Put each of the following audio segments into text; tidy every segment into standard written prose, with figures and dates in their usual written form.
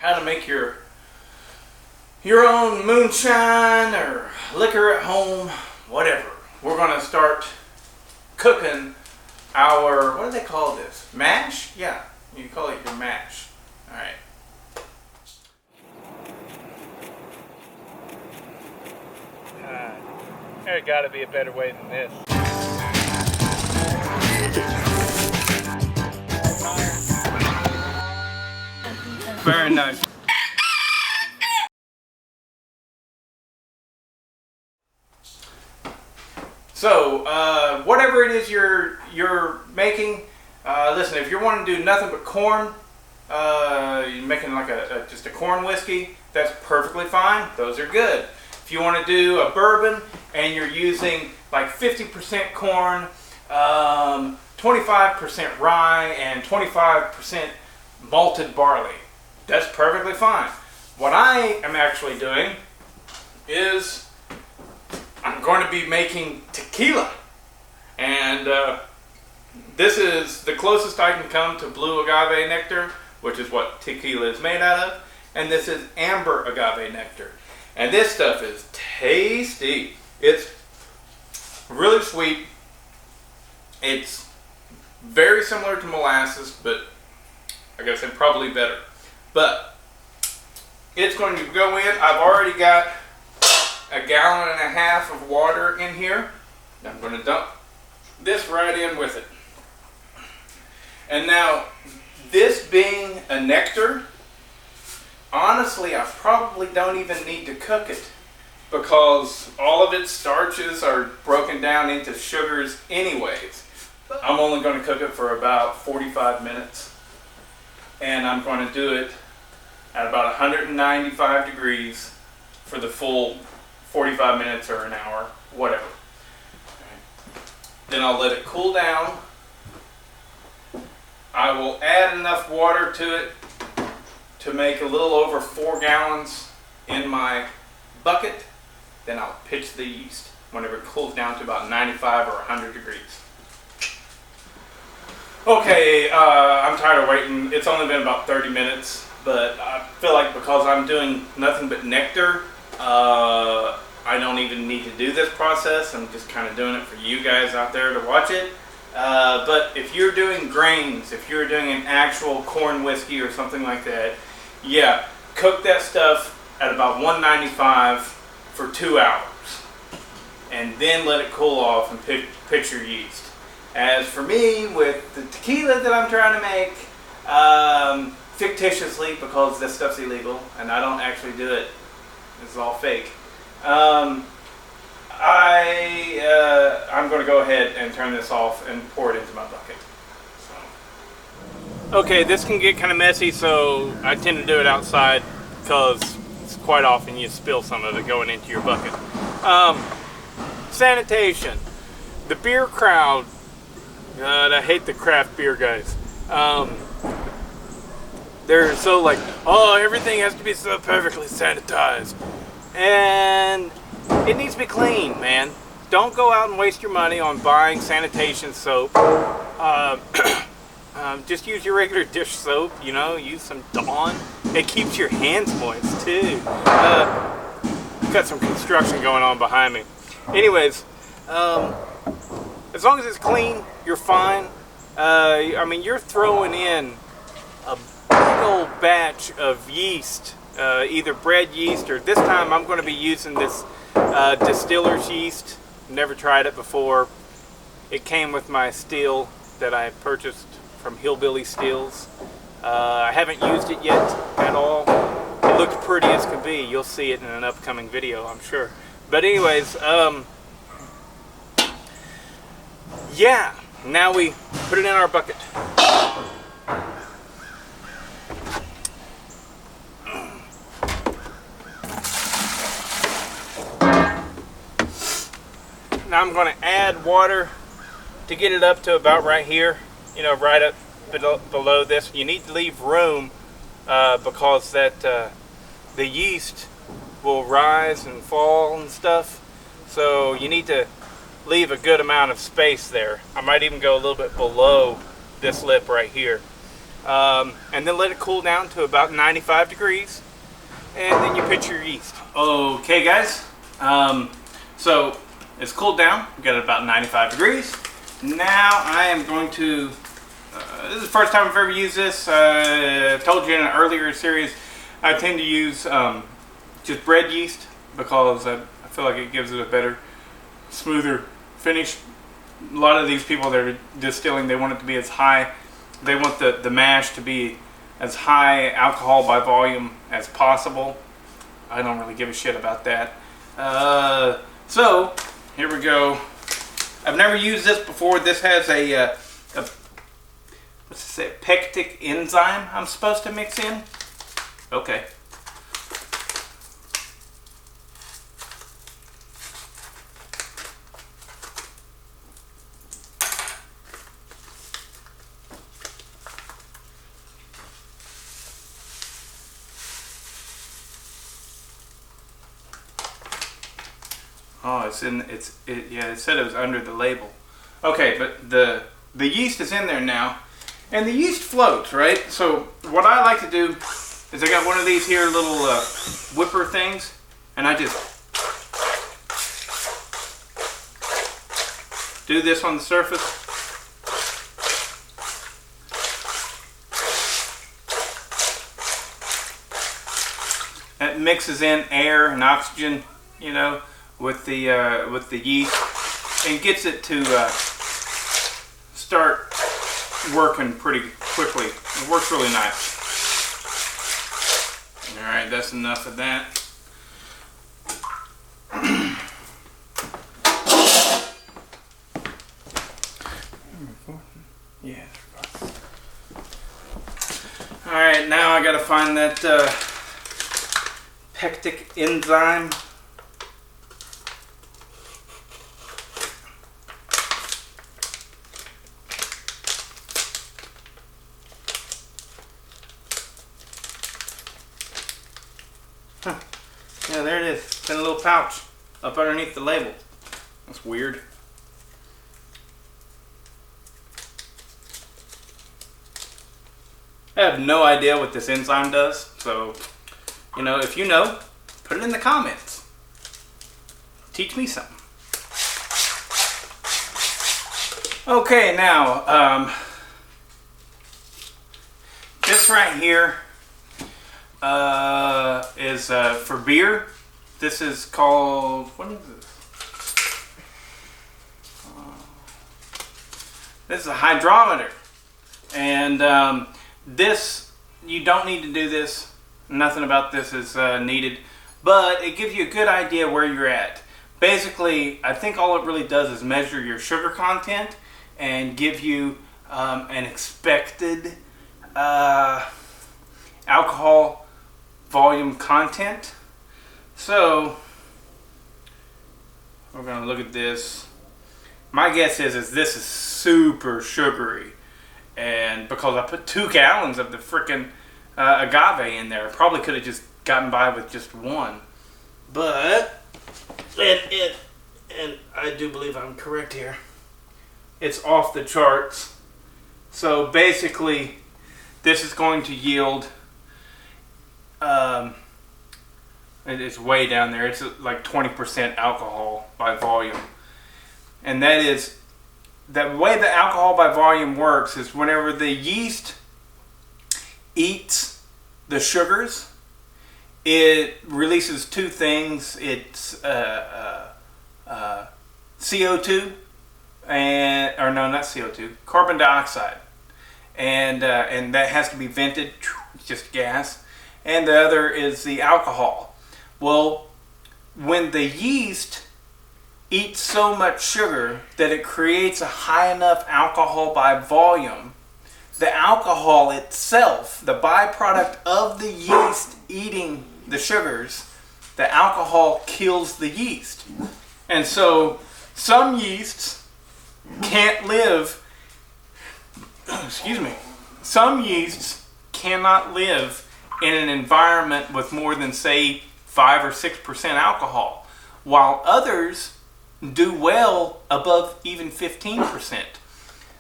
how to make your own moonshine or liquor at home, whatever. We're going to start cooking our, what do they call this? Mash? Yeah, you call it your mash. All right. There got to be a better way than this. Very nice. So, whatever it is you're making, listen, if you're wanting to do nothing but corn, you're making like just a corn whiskey, that's perfectly fine. Those are good. If you want to do a bourbon and you're using like 50% corn, 25% rye, and 25% malted barley, that's perfectly fine. What I am actually doing is I'm going to be making tequila, and this is the closest I can come to blue agave nectar, which is what tequila is made out of, and this is amber agave nectar, and this stuff is tasty. It's really sweet. It's very similar to molasses, but I gotta say probably better. But it's going to go in. I've already got a gallon and a half of water in here. I'm going to dump this right in with it. And now, this being a nectar, honestly, I probably don't even need to cook it because all of its starches are broken down into sugars anyways. I'm only going to cook it for about 45 minutes. And I'm going to do it at about 195 degrees for the full 45 minutes or an hour, whatever. Then I'll let it cool down. I will add enough water to it to make a little over 4 gallons in my bucket. Then I'll pitch the yeast whenever it cools down to about 95 or 100 degrees. Okay, I'm tired of waiting. It's only been about 30 minutes, but I feel like because I'm doing nothing but nectar, I don't even need to do this process. I'm just kind of doing it for you guys out there to watch it. But if you're doing grains, if you're doing an actual corn whiskey or something like that, yeah, cook that stuff at about 195 for 2 hours. And then let it cool off and pitch your yeast. As for me, with the tequila that I'm trying to make, fictitiously, because this stuff's illegal, and I don't actually do it, it's all fake, I'm going to go ahead and turn this off and pour it into my bucket. So. Okay, this can get kind of messy, so I tend to do it outside because it's quite often you spill some of it going into your bucket. Sanitation. The beer crowd, God, I hate the craft beer guys. They're so like, oh, everything has to be so perfectly sanitized. And it needs to be clean, man. Don't go out and waste your money on buying sanitation soap. Just use your regular dish soap, you know, use some Dawn. It keeps your hands moist, too. Got some construction going on behind me. Anyways, as long as it's clean, you're fine. I mean, you're throwing in a big old batch of yeast, either bread yeast, or this time I'm going to be using this distiller's yeast. Never tried it before. It came with my still that I purchased from Hillbilly Stills. I haven't used it yet at all. It looks pretty as can be. You'll see it in an upcoming video, I'm sure. But anyways, yeah, now we put it in our bucket. Now I'm going to add water to get it up to about right here, you know, right up below this. You need to leave room because that the yeast will rise and fall and stuff. So you need to leave a good amount of space there. I might even go a little bit below this lip right here. and then let it cool down to about 95 degrees, and then you pitch your yeast. Okay, guys, so it's cooled down. We got it about 95 degrees. Now I am going to, this is the first time I've ever used this. I told you in an earlier series, I tend to use just bread yeast because I feel like it gives it a better, smoother finish. A lot of these people that are distilling, they want it to be as high, they want the mash to be as high alcohol by volume as possible. I don't really give a shit about that. So here we go. I've never used this before. This has a what's it say? Pectic enzyme I'm supposed to mix in. Okay. Oh, yeah, it said it was under the label. Okay, but the yeast is in there now, and the yeast floats, right? So what I like to do is I got one of these here little whipper things, and I just do this on the surface. That mixes in air and oxygen, you know, with the yeast, and gets it to start working pretty quickly. It works really nice. All right, that's enough of that. Yeah. All right, now I gotta find that pectic enzyme. Huh. Yeah, there it is. It's in a little pouch up underneath the label. That's weird. I have no idea what this enzyme does, so, you know, if you know, put it in the comments. Teach me something. Okay, now, this right here is for beer. This is called, what is this? This is a hydrometer. And this, you don't need to do this. Nothing about this is needed. But it gives you a good idea where you're at. Basically, I think all it really does is measure your sugar content and give you an expected alcohol volume content. So we're going to look at this. My guess is this is super sugary, and because I put 2 gallons of the frickin' agave in there, I probably could have just gotten by with just 1. But and I do believe I'm correct here, it's off the charts. So basically this is going to yield it's way down there. It's like 20% alcohol by volume. And that is, the way the alcohol by volume works is whenever the yeast eats the sugars, it releases 2 things. It's CO2 and, or no, not CO2, carbon dioxide. And that has to be vented. It's just gas. And the other is the alcohol. Well, when the yeast eats so much sugar that it creates a high enough alcohol by volume, the alcohol itself, the byproduct of the yeast eating the sugars, the alcohol kills the yeast. And so some yeasts can't live, excuse me, some yeasts cannot live in an environment with more than, say, 5 or 6% alcohol, while others do well above even 15%.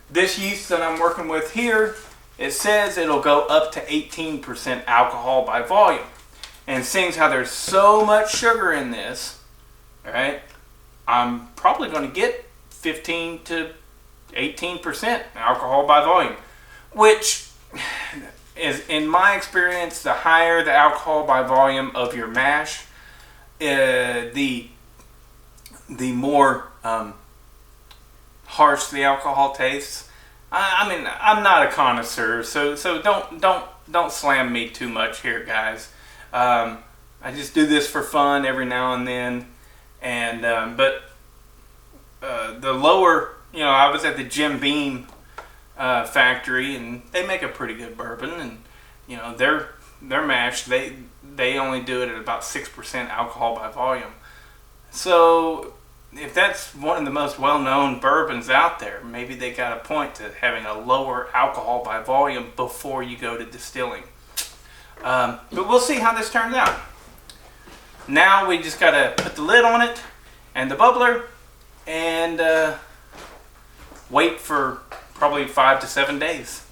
This yeast that I'm working with here it says it'll go up to 18% alcohol by volume. And seeing how there's so much sugar in this, all right, I'm probably going to get 15 to 18% alcohol by volume, which is, in my experience, the higher the alcohol by volume of your mash, the more harsh the alcohol tastes. I mean, I'm not a connoisseur, so don't slam me too much here, guys. I just do this for fun every now and then, and but the lower, I was at the Jim Beam factory, and they make a pretty good bourbon, and their mash, they only do it at about 6% alcohol by volume. So if that's one of the most well-known bourbons out there, maybe they got a point to having a lower alcohol by volume before you go to distilling. But we'll see how this turns out. Now we just got to put the lid on it and the bubbler and wait for probably 5 to 7 days.